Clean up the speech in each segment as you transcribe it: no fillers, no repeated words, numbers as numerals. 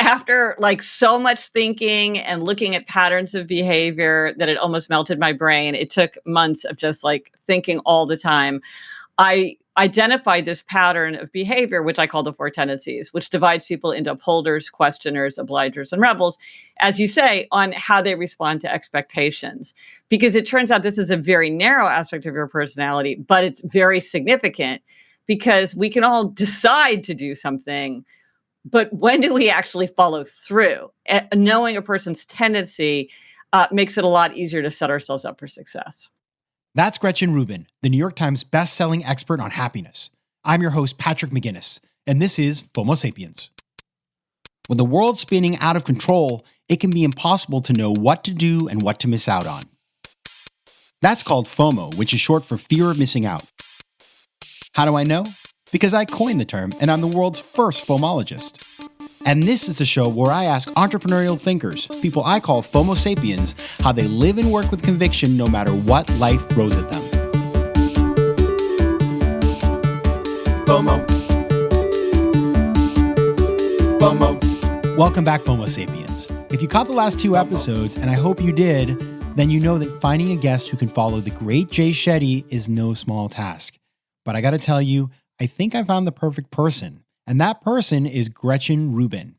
after like so much thinking and looking at patterns of behavior that it almost melted my brain, it took months of just like thinking all the time. I identified this pattern of behavior, which I call the four tendencies, which divides people into upholders, questioners, obligers, and rebels, as you say, on how they respond to expectations. Because it turns out this is a very narrow aspect of your personality, but it's very significant because we can all decide to do something, but when do we actually follow through? Knowing a person's tendency makes it a lot easier to set ourselves up for success. That's Gretchen Rubin, the New York Times best-selling expert on happiness. I'm your host, Patrick McGinnis, and this is FOMO Sapiens. When the world's spinning out of control, it can be impossible to know what to do and what to miss out on. That's called FOMO, which is short for fear of missing out. How do I know? Because I coined the term, and I'm the world's first FOMologist. And this is a show where I ask entrepreneurial thinkers, people I call FOMO sapiens, how they live and work with conviction no matter what life throws at them. FOMO. FOMO. Welcome back, FOMO sapiens. If you caught the last two episodes, and I hope you did, then you know that finding a guest who can follow the great Jay Shetty is no small task. But I gotta tell you, I think I found the perfect person. And that person is Gretchen Rubin.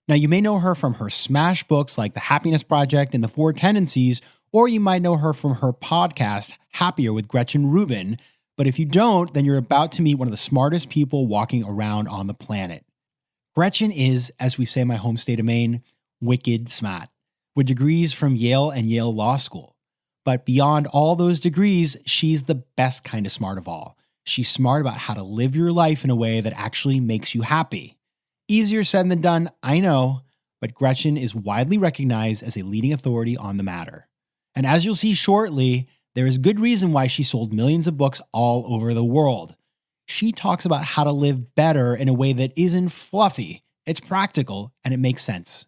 Now, you may know her from her smash books like The Happiness Project and The Four Tendencies, or you might know her from her podcast, Happier with Gretchen Rubin. But if you don't, then you're about to meet one of the smartest people walking around on the planet. Gretchen is, as we say in my home state of Maine, wicked smart, with degrees from Yale and Yale Law School. But beyond all those degrees, she's the best kind of smart of all. She's smart about how to live your life in a way that actually makes you happy. Easier said than done, I know, but Gretchen is widely recognized as a leading authority on the matter. And as you'll see shortly, there is good reason why she sold millions of books all over the world. She talks about how to live better in a way that isn't fluffy, it's practical, and it makes sense.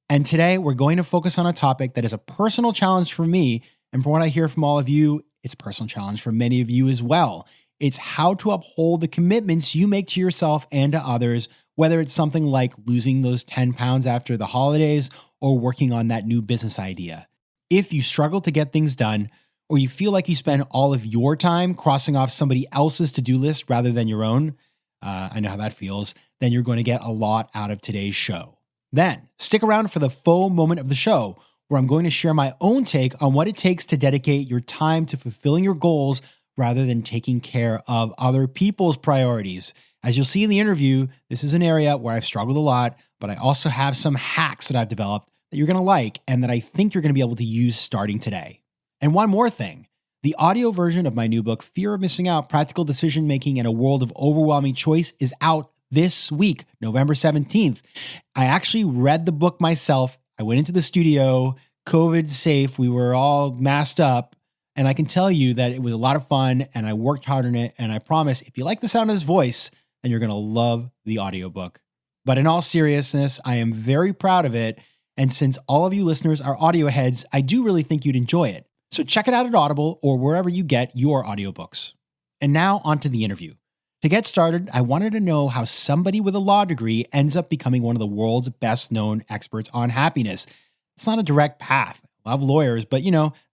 And today, we're going to focus on a topic that is a personal challenge for me, and from what I hear from all of you, it's a personal challenge for many of you as well. It's how to uphold the commitments you make to yourself and to others, whether it's something like losing those 10 pounds after the holidays or working on that new business idea. If you struggle to get things done, or you feel like you spend all of your time crossing off somebody else's to-do list rather than your own, I know how that feels, then you're going to get a lot out of today's show. Then, stick around for the faux moment of the show, where I'm going to share my own take on what it takes to dedicate your time to fulfilling your goals rather than taking care of other people's priorities. As you'll see in the interview, this is an area where I've struggled a lot, but I also have some hacks that I've developed that you're going to like and that I think you're going to be able to use starting today. And one more thing, the audio version of my new book, Fear of Missing Out, Practical Decision Making in a World of Overwhelming Choice, is out this week, November 17th. I actually read the book myself. I went into the studio, COVID safe, we were all masked up. And I can tell you that it was a lot of fun and I worked hard on it. And I promise, if you like the sound of his voice, then you're going to love the audiobook. But in all seriousness, I am very proud of it. And since all of you listeners are audio heads, I do really think you'd enjoy it. So check it out at Audible or wherever you get your audiobooks. And now onto the interview. To get started, I wanted to know how somebody with a law degree ends up becoming one of the world's best known experts on happiness. It's not a direct path. I love lawyers, but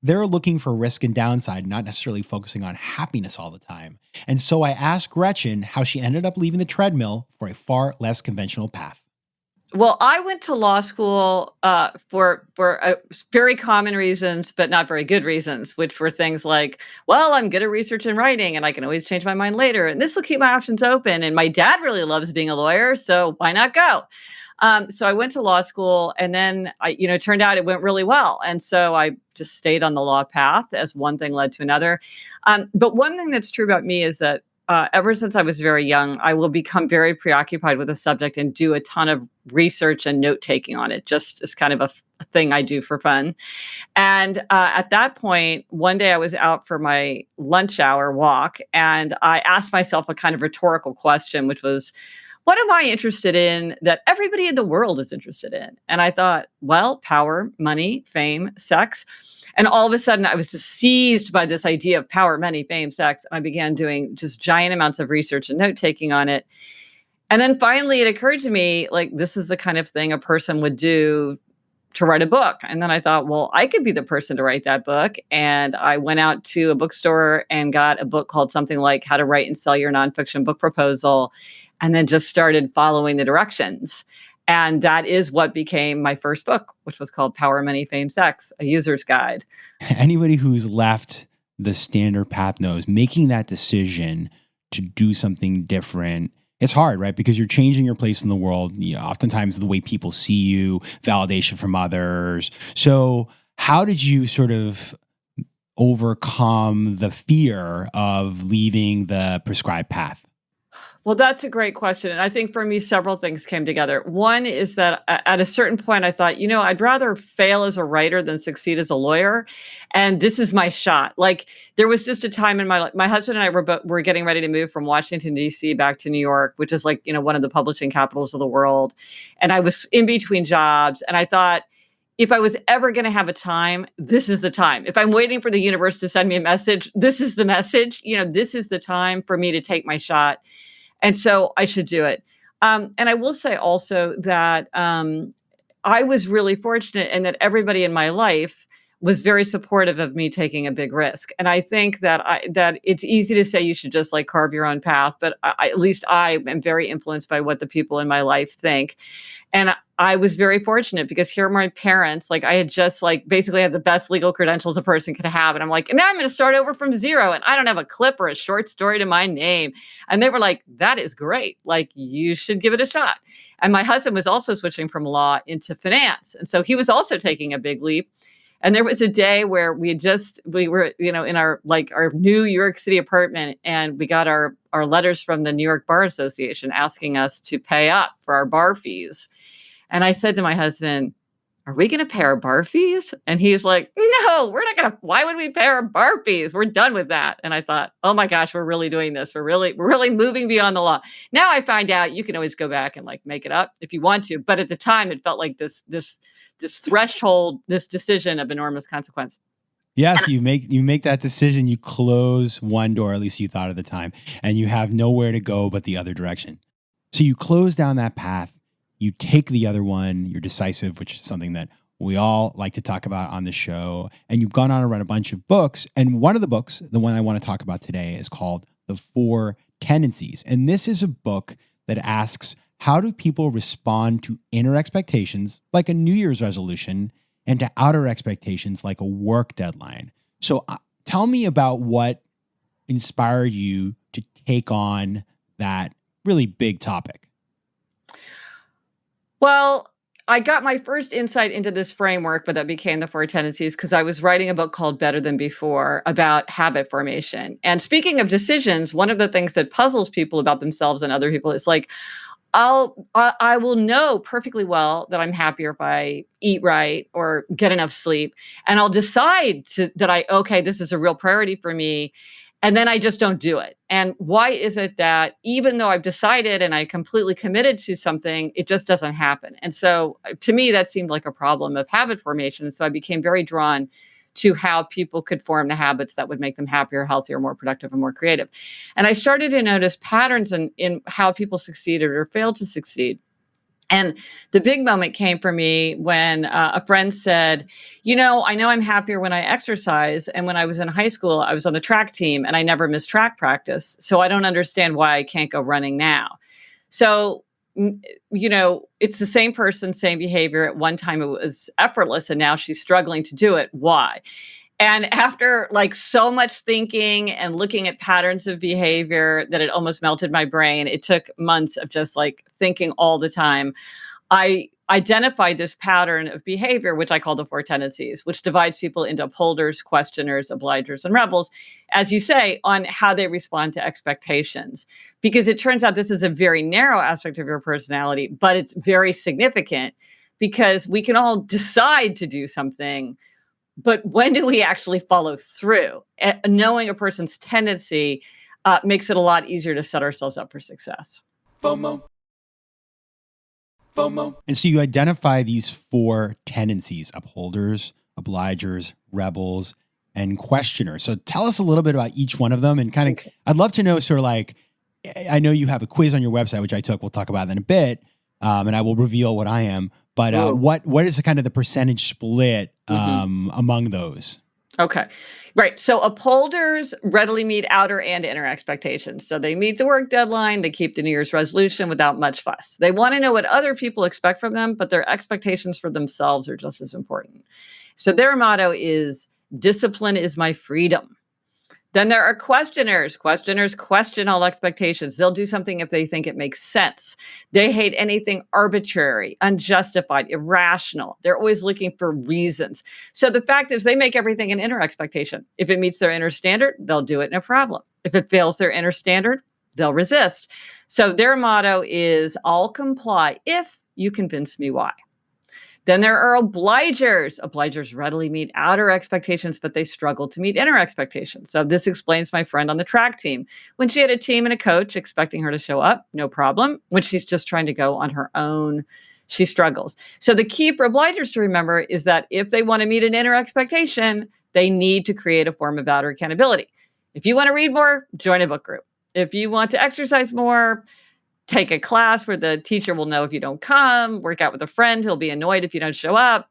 they're looking for risk and downside, not necessarily focusing on happiness all the time. And so I asked Gretchen how she ended up leaving the treadmill for a far less conventional path. Well, I went to law school for very common reasons, but not very good reasons, which were things like, well, I'm good at research and writing, and I can always change my mind later, and this will keep my options open. And my dad really loves being a lawyer, so why not go? So I went to law school, and then it turned out it went really well. And so I just stayed on the law path as one thing led to another. But one thing that's true about me is that ever since I was very young, I will become very preoccupied with a subject and do a ton of research and note taking on it, just as kind of a thing I do for fun. And at that point, one day I was out for my lunch hour walk, and I asked myself a kind of rhetorical question, which was, what am I interested in that everybody in the world is interested in? And I thought, well, power, money, fame, sex. And all of a sudden, I was just seized by this idea of power, money, fame, sex. And I began doing just giant amounts of research and note taking on it. And then finally it occurred to me, like, this is the kind of thing a person would do to write a book. And then I thought, well, I could be the person to write that book. And I went out to a bookstore and got a book called something like How to Write and Sell Your Nonfiction Book Proposal, and then just started following the directions. And that is what became my first book, which was called Power, Money, Fame, Sex, a user's guide. Anybody who's left the standard path knows making that decision to do something different, it's hard, right? Because you're changing your place in the world. Oftentimes the way people see you, validation from others. So how did you sort of overcome the fear of leaving the prescribed path? Well, that's a great question. And I think for me, several things came together. One is that at a certain point, I thought, I'd rather fail as a writer than succeed as a lawyer. And this is my shot. Like, there was just a time in my life, my husband and I were getting ready to move from Washington, D.C. back to New York, which is like, one of the publishing capitals of the world. And I was in between jobs. And I thought, if I was ever going to have a time, this is the time. If I'm waiting for the universe to send me a message, this is the message. This is the time for me to take my shot. And so I should do it. And I will say also that I was really fortunate in that everybody in my life was very supportive of me taking a big risk. And I think that it's easy to say you should just like carve your own path, but at least I am very influenced by what the people in my life think. And I was very fortunate because here are my parents. Like, I had just like basically had the best legal credentials a person could have. And I'm like, and now I'm going to start over from zero. And I don't have a clip or a short story to my name. And they were like, that is great. Like, you should give it a shot. And my husband was also switching from law into finance. And so he was also taking a big leap. And there was a day where we were, in our New York City apartment, and we got our letters from the New York Bar Association asking us to pay up for our bar fees. And I said to my husband, are we going to pay our bar fees? And he's like, no, we're not going to. Why would we pay our bar fees? We're done with that. And I thought, oh my gosh, we're really doing this. We're really moving beyond the law. Now I find out you can always go back and like make it up if you want to. But at the time, it felt like this threshold, this decision of enormous consequence. Yes, you make that decision. You close one door, at least you thought at the time, and you have nowhere to go but the other direction. So you close down that path. You take the other one. You're decisive, which is something that we all like to talk about on the show. And you've gone on and read a bunch of books. And one of the books, the one I want to talk about today, is called The Four Tendencies. And this is a book that asks, how do people respond to inner expectations, like a New Year's resolution, and to outer expectations, like a work deadline? So tell me about what inspired you to take on that really big topic. Well, I got my first insight into this framework, but that became the Four Tendencies because I was writing a book called Better Than Before about habit formation. And speaking of decisions, one of the things that puzzles people about themselves and other people is like, I will know perfectly well that I'm happier if I eat right or get enough sleep, and I'll decide that this is a real priority for me, and then I just don't do it. And why is it that even though I've decided and I completely committed to something, it just doesn't happen? And so to me, that seemed like a problem of habit formation. So I became very drawn to how people could form the habits that would make them happier, healthier, more productive, and more creative. And I started to notice patterns in how people succeeded or failed to succeed. And the big moment came for me when a friend said, I know I'm happier when I exercise. And when I was in high school, I was on the track team and I never missed track practice. So I don't understand why I can't go running now. So it's the same person, same behavior. At one time it was effortless and now she's struggling to do it. Why? And after like so much thinking and looking at patterns of behavior that it almost melted my brain, it took months of just like thinking all the time. I identified this pattern of behavior, which I call the Four Tendencies, which divides people into upholders, questioners, obligers, and rebels, as you say, on how they respond to expectations. Because it turns out this is a very narrow aspect of your personality, but it's very significant because we can all decide to do something, but when do we actually follow through? Knowing a person's tendency makes it a lot easier to set ourselves up for success. FOMO. And so you identify these four tendencies: upholders, obligers, rebels, and questioners. So tell us a little bit about each one of them, and kind of, I'd love to know sort of like, I know you have a quiz on your website, which I took. We'll talk about that in a bit, and I will reveal what I am. But what is the kind of the percentage split among those? Okay. Right. So upholders readily meet outer and inner expectations. So they meet the work deadline, they keep the New Year's resolution without much fuss. They want to know what other people expect from them, but their expectations for themselves are just as important. So their motto is discipline is my freedom. Then there are questioners. Questioners question all expectations. They'll do something if they think it makes sense. They hate anything arbitrary, unjustified, irrational. They're always looking for reasons. So the fact is, they make everything an inner expectation. If it meets their inner standard, they'll do it no problem. If it fails their inner standard, they'll resist. So their motto is, I'll comply if you convince me why. Then there are obligers. Obligers readily meet outer expectations, but they struggle to meet inner expectations. So this explains my friend on the track team. When she had a team and a coach expecting her to show up, no problem. When she's just trying to go on her own, she struggles. So the key for obligers to remember is that if they want to meet an inner expectation, they need to create a form of outer accountability. If you want to read more, join a book group. If you want to exercise more, take a class where the teacher will know if you don't come, work out with a friend who'll be annoyed if you don't show up.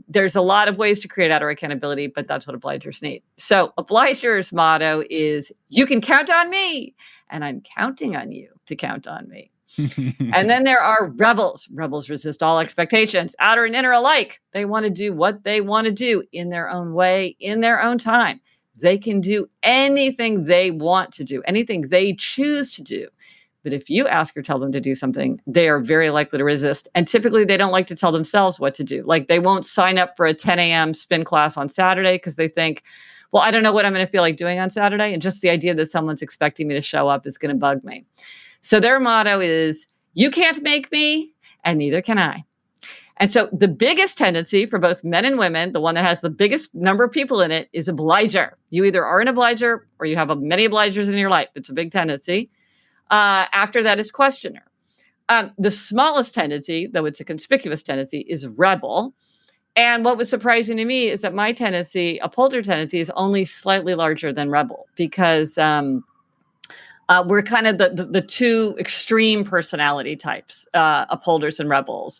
There's a lot of ways to create outer accountability, but that's what obligers need. So obligers' motto is, you can count on me, and I'm counting on you to count on me. And then there are rebels. Rebels resist all expectations, outer and inner alike. They want to do what they want to do in their own way, in their own time. They can do anything they want to do, anything they choose to do. But if you ask or tell them to do something, they are very likely to resist. And typically they don't like to tell themselves what to do. Like they won't sign up for a 10 a.m. spin class on Saturday because they think, well, I don't know what I'm going to feel like doing on Saturday. And just the idea that someone's expecting me to show up is going to bug me. So their motto is, you can't make me, and neither can I. And so the biggest tendency for both men and women, the one that has the biggest number of people in it, is obliger. You either are an obliger or you have many obligers in your life. It's a big tendency. After that is questioner. The smallest tendency, though it's a conspicuous tendency, is rebel. And what was surprising to me is that my tendency, upholder tendency, is only slightly larger than rebel because we're kind of the two extreme personality types, upholders and rebels.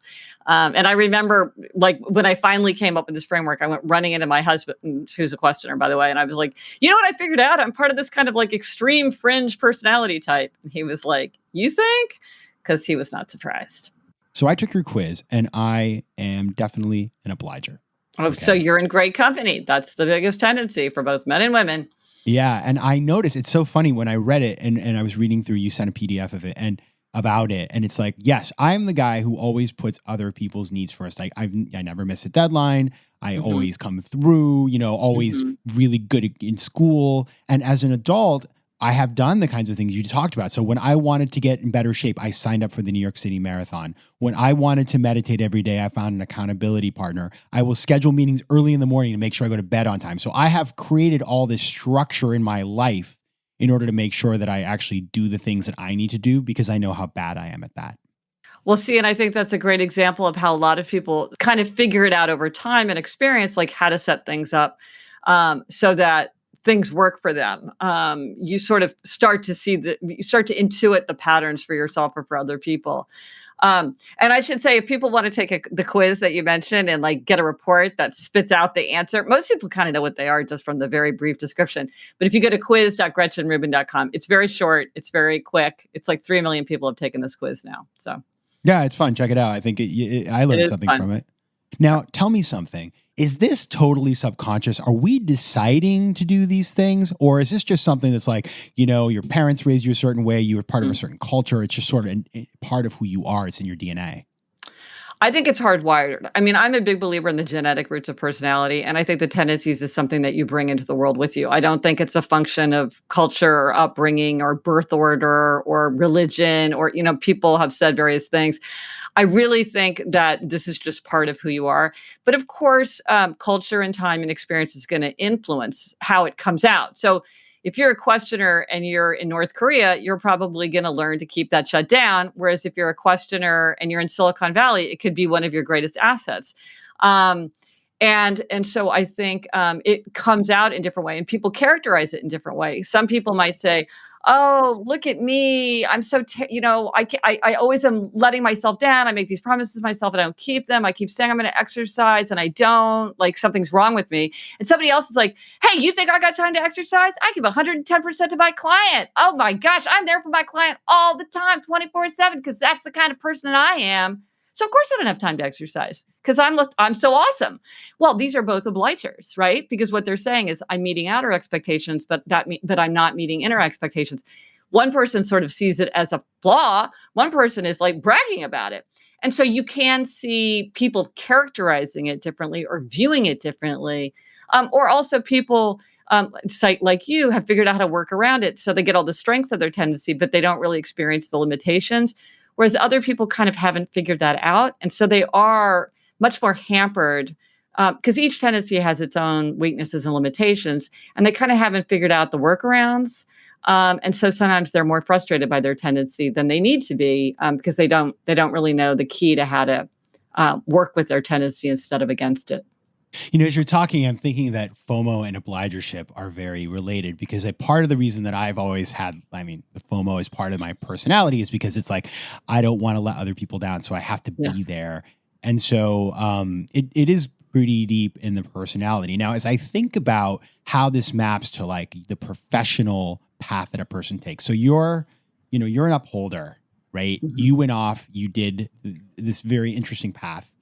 And I remember, like, when I finally came up with this framework, I went running into my husband, who's a questioner, by the way, and I was like, you know what I figured out? I'm part of this kind of like extreme fringe personality type. And he was like, you think? Because he was not surprised. So I took your quiz, and I am definitely an obliger. Oh, okay. So you're in great company. That's the biggest tendency for both men and women. Yeah. And I noticed, it's so funny when I read it and I was reading through, you sent a PDF of it and about it. And it's like, yes, I'm the guy who always puts other people's needs first. I never miss a deadline. I always come through, always really good in school. And as an adult, I have done the kinds of things you talked about. So when I wanted to get in better shape, I signed up for the New York City Marathon. When I wanted to meditate every day, I found an accountability partner. I will schedule meetings early in the morning to make sure I go to bed on time. So I have created all this structure in my life in order to make sure that I actually do the things that I need to do because I know how bad I am at that. Well, see, and I think that's a great example of how a lot of people kind of figure it out over time and experience, like how to set things up so that things work for them. You sort of start to you start to intuit the patterns for yourself or for other people. And I should say, if people want to take the quiz that you mentioned and like get a report that spits out the answer, most people kind of know what they are just from the very brief description. But if you go to quiz.gretchenrubin.com, it's very short. It's very quick. It's like 3 million people have taken this quiz now. So yeah, it's fun. Check it out. I think I learned something from it. Now, tell me something. Is this totally subconscious? Are we deciding to do these things? Or is this just something that's like, your parents raised you a certain way, you were part of a certain culture, it's just sort of part of who you are, it's in your DNA? I think it's hardwired. I mean, I'm a big believer in the genetic roots of personality, and I think the tendencies is something that you bring into the world with you. I don't think it's a function of culture or upbringing or birth order or religion or, people have said various things. I really think that this is just part of who you are. But of course, culture and time and experience is going to influence how it comes out. So if you're a questioner and you're in North Korea, you're probably going to learn to keep that shut down. Whereas if you're a questioner and you're in Silicon Valley, it could be one of your greatest assets. And so I think it comes out in different way, and people characterize it in different ways. Some people might say, "Oh, look at me. I'm so I always am letting myself down. I make these promises to myself and I don't keep them. I keep saying I'm gonna exercise and I don't. Like, something's wrong with me." And somebody else is like, "Hey, you think I got time to exercise? I give 110% to my client. Oh my gosh, I'm there for my client all the time, 24/7, because that's the kind of person that I am. So of course I don't have time to exercise because I'm so awesome." Well, these are both obligers, right? Because what they're saying is I'm meeting outer expectations, but I'm not meeting inner expectations. One person sort of sees it as a flaw. One person is like bragging about it. And so you can see people characterizing it differently or viewing it differently. Or also people like you have figured out how to work around it. So they get all the strengths of their tendency, but they don't really experience the limitations. Whereas other people kind of haven't figured that out. And so they are much more hampered because each tendency has its own weaknesses and limitations, and they kind of haven't figured out the workarounds. And so sometimes they're more frustrated by their tendency than they need to be because they don't really know the key to how to work with their tendency instead of against it. As you're talking, I'm thinking that FOMO and obligership are very related because a part of the reason that I've always had, the FOMO is part of my personality is because it's like, I don't want to let other people down. So I have to be Yes. there. And so it is pretty deep in the personality. Now, as I think about how this maps to like the professional path that a person takes. So you're an upholder, right? Mhm. You went off, you did this very interesting path.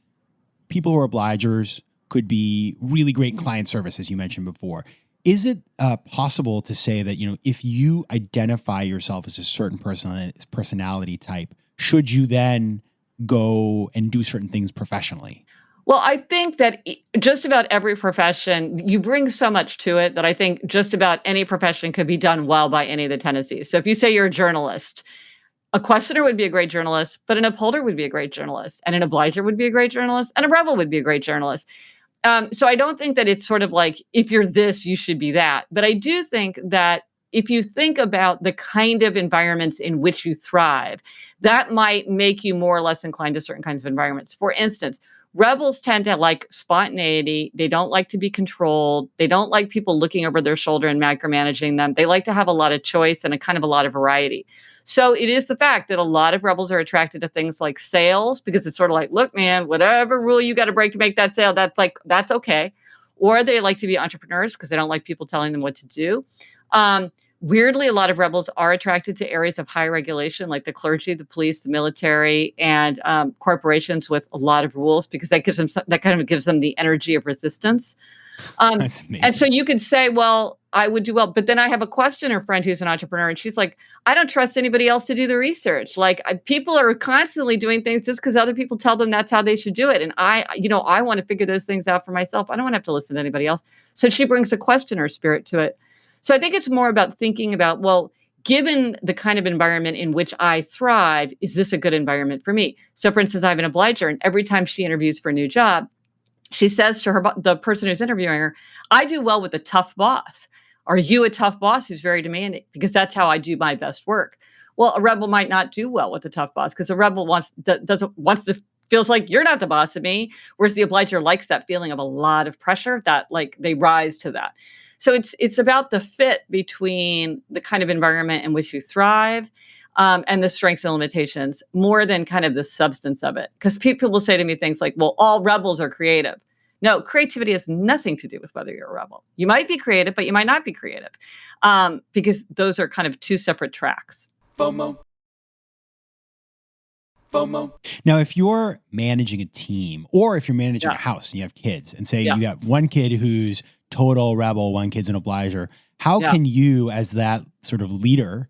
People who are obligers could be really great in client service, as you mentioned before. Is it possible to say that, if you identify yourself as a certain personality type, should you then go and do certain things professionally? Well, I think that just about every profession, you bring so much to it that I think just about any profession could be done well by any of the tendencies. So if you say you're a journalist, a questioner would be a great journalist, but an upholder would be a great journalist, and an obliger would be a great journalist, and a rebel would be a great journalist. So I don't think that it's sort of like, if you're this, you should be that. But I do think that if you think about the kind of environments in which you thrive, that might make you more or less inclined to certain kinds of environments. For instance, rebels tend to like spontaneity. They don't like to be controlled. They don't like people looking over their shoulder and micromanaging them. They like to have a lot of choice and a lot of variety. So it is the fact that a lot of rebels are attracted to things like sales because it's sort of like, look, man, whatever rule you got to break to make that sale, that's okay. Or they like to be entrepreneurs because they don't like people telling them what to do. Weirdly, a lot of rebels are attracted to areas of high regulation, like the clergy, the police, the military, and corporations with a lot of rules, because that kind of gives them the energy of resistance. Um, That's and so amazing. you could say, well, I would do well. But then I have a questioner friend who's an entrepreneur, and she's like, I don't trust anybody else to do the research. Like, people are constantly doing things just because other people tell them that's how they should do it. And I want to figure those things out for myself. I don't want to have to listen to anybody else. So she brings a questioner spirit to it. So I think it's more about thinking about, well, given the kind of environment in which I thrive, is this a good environment for me? So, for instance, I have an obliger, and every time she interviews for a new job, she says to the person who's interviewing her, "I do well with a tough boss. Are you a tough boss who's very demanding? Because that's how I do my best work." Well, a rebel might not do well with a tough boss because a rebel wants to feels like you're not the boss of me, whereas the obliger likes that feeling of a lot of pressure that like they rise to that. So it's about the fit between the kind of environment in which you thrive and the strengths and limitations more than kind of the substance of it. Because people will say to me things like, well, all rebels are creative. No, creativity has nothing to do with whether you're a rebel. You might be creative, but you might not be creative because those are kind of two separate tracks. FOMO. FOMO. Now, if you're managing a team or if you're managing Yeah. a house and you have kids and say Yeah. you got one kid who's total rebel, one kid's an obliger, how Yeah. can you as that sort of leader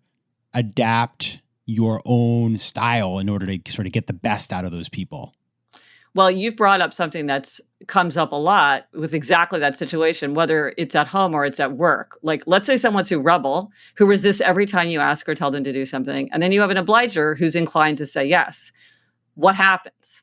adapt your own style in order to sort of get the best out of those people? Well, you've brought up something that's comes up a lot with exactly that situation, whether it's at home or it's at work. Like, let's say someone's who rebel, who resists every time you ask or tell them to do something, and then you have an obliger who's inclined to say yes. What happens?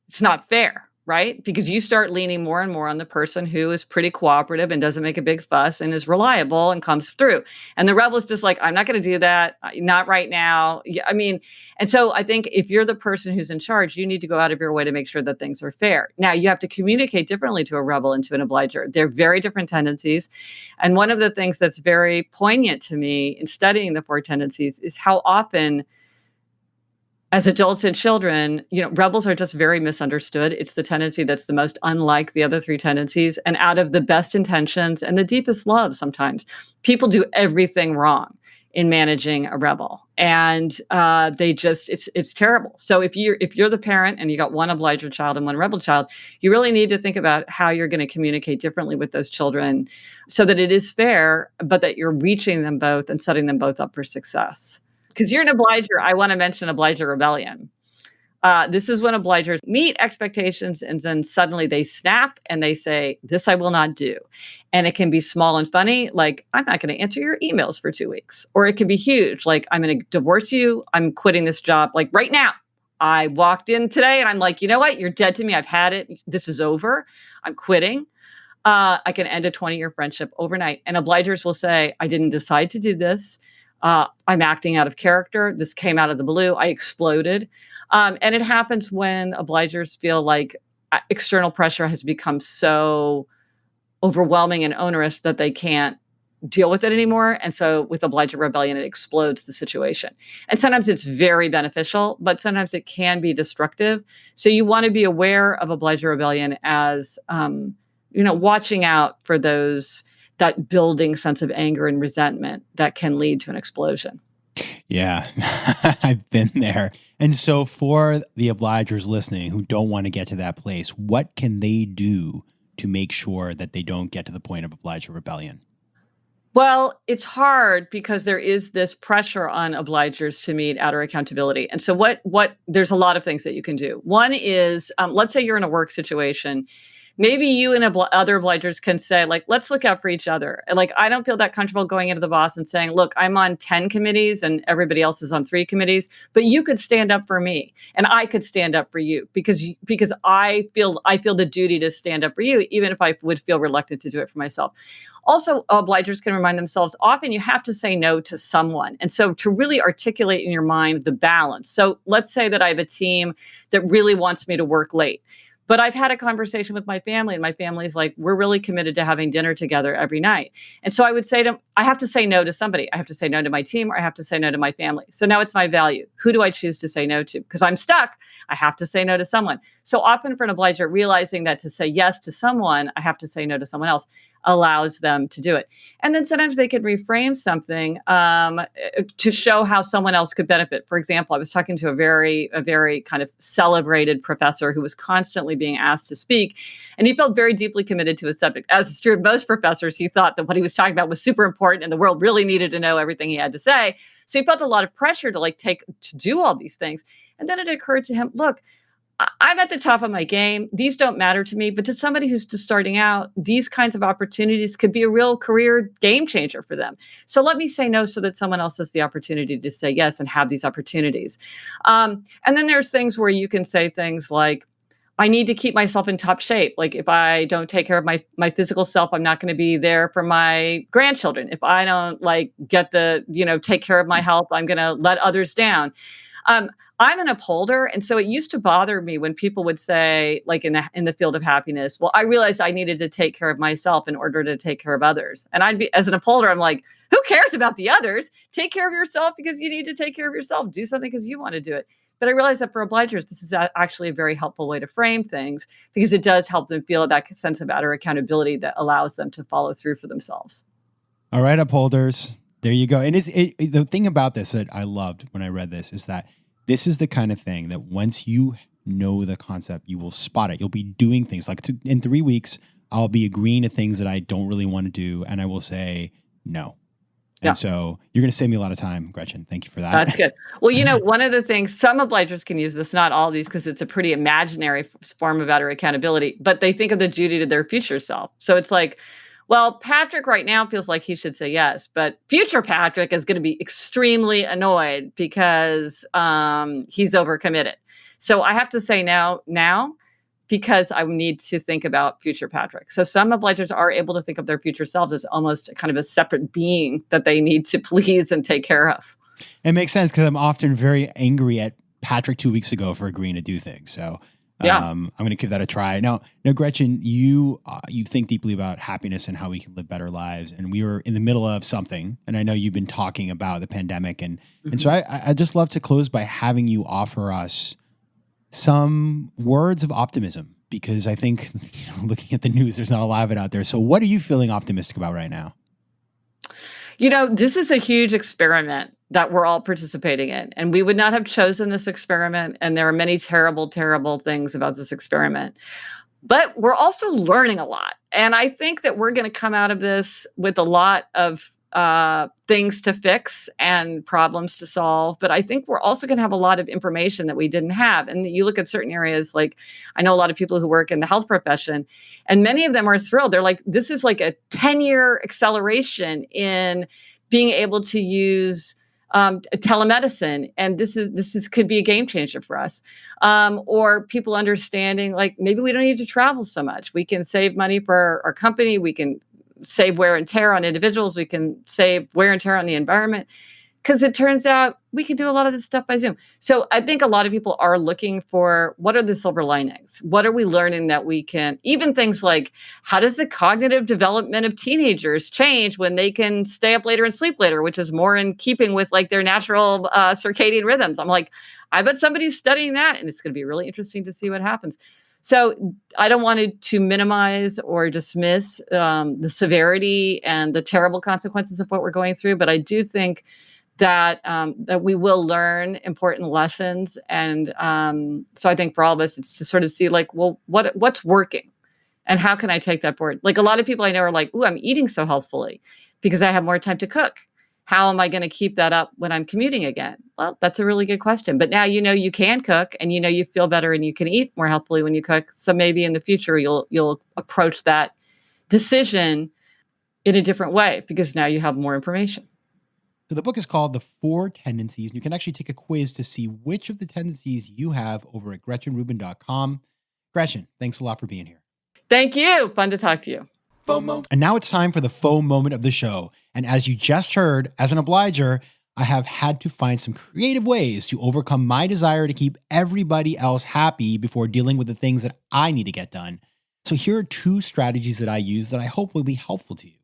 It's not fair, right? Because you start leaning more and more on the person who is pretty cooperative and doesn't make a big fuss and is reliable and comes through. And the rebel is just like, I'm not going to do that. Not right now. Yeah, I mean, and so I think if you're the person who's in charge, you need to go out of your way to make sure that things are fair. Now, you have to communicate differently to a rebel and to an obliger. They're very different tendencies. And one of the things that's very poignant to me in studying the four tendencies is how often as adults and children, rebels are just very misunderstood. It's the tendency that's the most unlike the other three tendencies. And out of the best intentions and the deepest love, sometimes people do everything wrong in managing a rebel, and it's terrible. So if you're the parent and you got one obliger child and one rebel child, you really need to think about how you're going to communicate differently with those children, so that it is fair, but that you're reaching them both and setting them both up for success. Because you're an obliger, I want to mention obliger rebellion. This is when obligers meet expectations and then suddenly they snap and they say, "This I will not do." And it can be small and funny, like, "I'm not going to answer your emails for 2 weeks." Or it can be huge, like, "I'm going to divorce you. I'm quitting this job, like, right now." I walked in today and I'm like, "You know what? You're dead to me. I've had it. This is over. I'm quitting." I can end a 20-year friendship overnight. And obligers will say, "I didn't decide to do this. I'm acting out of character. This came out of the blue. I exploded." And it happens when obligers feel like external pressure has become so overwhelming and onerous that they can't deal with it anymore. And so with obliger rebellion, it explodes the situation. And sometimes it's very beneficial, but sometimes it can be destructive. So you want to be aware of obliger rebellion as, watching out for that building sense of anger and resentment that can lead to an explosion. Yeah, I've been there. And so for the obligers listening who don't want to get to that place, what can they do to make sure that they don't get to the point of obliger rebellion? Well, it's hard because there is this pressure on obligers to meet outer accountability. And so there's a lot of things that you can do. One is, let's say you're in a work situation. Maybe you and other obligers can say, like, "Let's look out for each other." And, like, I don't feel that comfortable going into the boss and saying, "Look, I'm on 10 committees and everybody else is on 3 committees, but you could stand up for me and I could stand up for you because I feel the duty to stand up for you, even if I would feel reluctant to do it for myself." Also, obligers can remind themselves often you have to say no to someone. And so to really articulate in your mind the balance. So let's say that I have a team that really wants me to work late. But I've had a conversation with my family, and my family's like, "We're really committed to having dinner together every night." And so I would say to them, I have to say no to somebody. I have to say no to my team, or I have to say no to my family. So now it's my value. Who do I choose to say no to? Because I'm stuck. I have to say no to someone. So often for an obliger, realizing that to say yes to someone, I have to say no to someone else, allows them to do it. And then sometimes they can reframe something to show how someone else could benefit. For example, I was talking to a very kind of celebrated professor who was constantly being asked to speak, and he felt very deeply committed to his subject. As is true of most professors, he thought that what he was talking about was super important and the world really needed to know everything he had to say. So he felt a lot of pressure to do all these things. And then it occurred to him, look, I'm at the top of my game. These don't matter to me, but to somebody who's just starting out, these kinds of opportunities could be a real career game changer for them. So let me say no so that someone else has the opportunity to say yes and have these opportunities. And then there's things where you can say things like, "I need to keep myself in top shape. Like if I don't take care of my physical self, I'm not going to be there for my grandchildren. If I don't take care of my health, I'm going to let others down." I'm an upholder, and so it used to bother me when people would say, like in the field of happiness, "Well, I realized I needed to take care of myself in order to take care of others." And I'd be, as an upholder, I'm like, "Who cares about the others? Take care of yourself because you need to take care of yourself. Do something because you want to do it." But I realized that for obligers, this is actually a very helpful way to frame things because it does help them feel that sense of outer accountability that allows them to follow through for themselves. All right, upholders, there you go. And the thing about this that I loved when I read this is that this is the kind of thing that once you know the concept, you will spot it. You'll be doing things like in 3 weeks, I'll be agreeing to things that I don't really want to do. And I will say no. Yeah. And so you're going to save me a lot of time, Gretchen. Thank you for that. That's good. Well, one of the things some obligers can use this, not all these, because it's a pretty imaginary form of outer accountability, but they think of the duty to their future self. So it's like, well, Patrick right now feels like he should say yes, but future Patrick is going to be extremely annoyed because he's overcommitted. So I have to say now, because I need to think about future Patrick. So some obligers are able to think of their future selves as almost kind of a separate being that they need to please and take care of. It makes sense because I'm often very angry at Patrick 2 weeks ago for agreeing to do things. So Yeah. I'm going to give that a try. Now, Gretchen, you think deeply about happiness and how we can live better lives. And we were in the middle of something, and I know you've been talking about the pandemic. And so I just love to close by having you offer us some words of optimism, because I think, looking at the news, there's not a lot of it out there. So what are you feeling optimistic about right now? This is a huge experiment that we're all participating in, and we would not have chosen this experiment, and there are many terrible, terrible things about this experiment. But we're also learning a lot, and I think that we're gonna come out of this with a lot of, things to fix and problems to solve, but I think we're also gonna have a lot of information that we didn't have, and you look at certain areas, like, I know a lot of people who work in the health profession, and many of them are thrilled. They're like, "This is like a 10-year acceleration in being able to use, telemedicine, and this is could be a game changer for us." Or people understanding, like, maybe we don't need to travel so much. We can save money for our company. We can save wear and tear on individuals. We can save wear and tear on the environment. Because it turns out we can do a lot of this stuff by Zoom. So I think a lot of people are looking for, what are the silver linings? What are we learning that we can, even things like, how does the cognitive development of teenagers change when they can stay up later and sleep later, which is more in keeping with like their natural circadian rhythms. I'm like, I bet somebody's studying that, and it's going to be really interesting to see what happens. So I don't want to minimize or dismiss the severity and the terrible consequences of what we're going through, but I do think that we will learn important lessons. And so I think for all of us, it's to sort of see, like, well, what's working, and how can I take that forward? Like, a lot of people I know are like, "Ooh, I'm eating so healthfully because I have more time to cook. How am I going to keep that up when I'm commuting again?" Well, that's a really good question. But now you can cook, and you feel better, and you can eat more healthfully when you cook. So maybe in the future you'll approach that decision in a different way because now you have more information. So the book is called The Four Tendencies, and you can actually take a quiz to see which of the tendencies you have over at GretchenRubin.com. Gretchen, thanks a lot for being here. Thank you. Fun to talk to you. FOMO. And now it's time for the faux moment of the show. And as you just heard, as an obliger, I have had to find some creative ways to overcome my desire to keep everybody else happy before dealing with the things that I need to get done. So here are 2 strategies that I use that I hope will be helpful to you.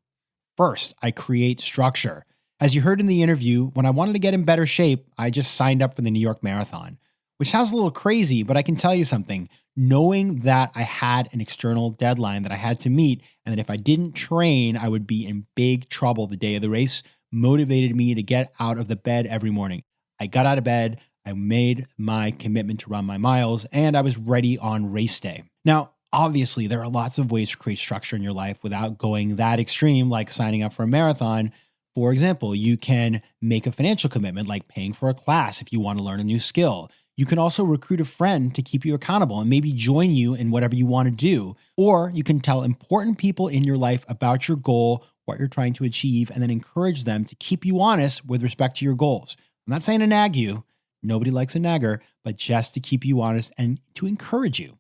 First, I create structure. As you heard in the interview, when I wanted to get in better shape, I just signed up for the New York Marathon, which sounds a little crazy, but I can tell you something. Knowing that I had an external deadline that I had to meet, and that if I didn't train, I would be in big trouble the day of the race, motivated me to get out of the bed every morning. I got out of bed, I made my commitment to run my miles, and I was ready on race day. Now, obviously, there are lots of ways to create structure in your life without going that extreme, like signing up for a marathon. For example, you can make a financial commitment, like paying for a class if you want to learn a new skill. You can also recruit a friend to keep you accountable and maybe join you in whatever you want to do. Or you can tell important people in your life about your goal, what you're trying to achieve, and then encourage them to keep you honest with respect to your goals. I'm not saying to nag you. Nobody likes a nagger, but just to keep you honest and to encourage you.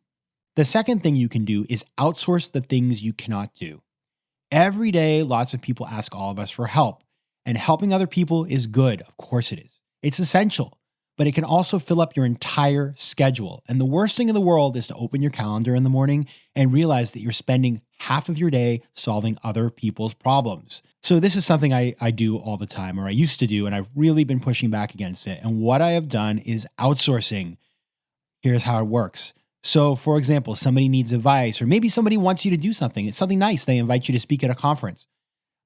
The second thing you can do is outsource the things you cannot do. Every day, lots of people ask all of us for help, and helping other people is good. Of course it is. It's essential, but it can also fill up your entire schedule. And the worst thing in the world is to open your calendar in the morning and realize that you're spending half of your day solving other people's problems. So this is something I do all the time, or I used to do, and I've really been pushing back against it. And what I have done is outsourcing. Here's how it works. So for example, somebody needs advice, or maybe somebody wants you to do something. It's something nice. They invite you to speak at a conference.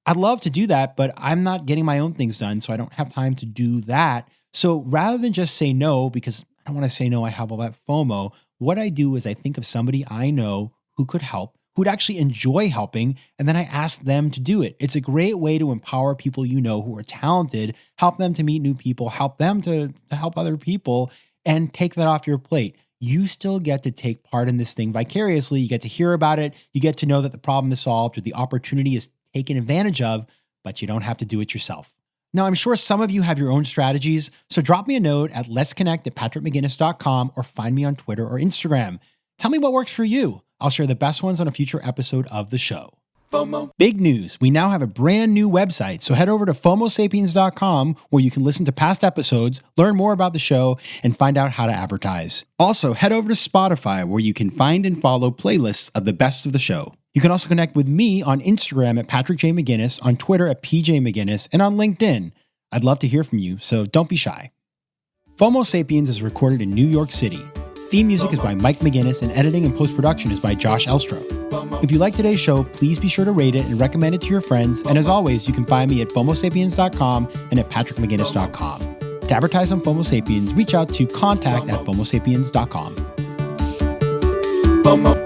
I'd love to do that, but I'm not getting my own things done, so I don't have time to do that. So rather than just say no, because I don't want to say no, I have all that FOMO, what I do is I think of somebody I know who could help, who would actually enjoy helping, and then I ask them to do it. It's a great way to empower people you know who are talented, help them to meet new people, help them to help other people, and take that off your plate. You still get to take part in this thing vicariously. You get to hear about it. You get to know that the problem is solved or the opportunity is taken advantage of, but you don't have to do it yourself. Now, I'm sure some of you have your own strategies, so drop me a note at letsconnect@patrickmcginnis.com or find me on Twitter or Instagram. Tell me what works for you. I'll share the best ones on a future episode of the show. FOMO. Big news. We now have a brand new website. So head over to FOMOSapiens.com where you can listen to past episodes, learn more about the show, and find out how to advertise. Also, head over to Spotify where you can find and follow playlists of the best of the show. You can also connect with me on Instagram at Patrick J. McGinnis, on Twitter at PJ McGinnis, and on LinkedIn. I'd love to hear from you, so don't be shy. FOMO Sapiens is recorded in New York City. Theme music is by Mike McGinnis, and editing and post-production is by Josh Elstro. If you like today's show, please be sure to rate it and recommend it to your friends. And as always, you can find me at FOMOSapiens.com and at PatrickMcGinnis.com. To advertise on FOMO Sapiens, reach out to contact@FOMOSapiens.com. FOMO.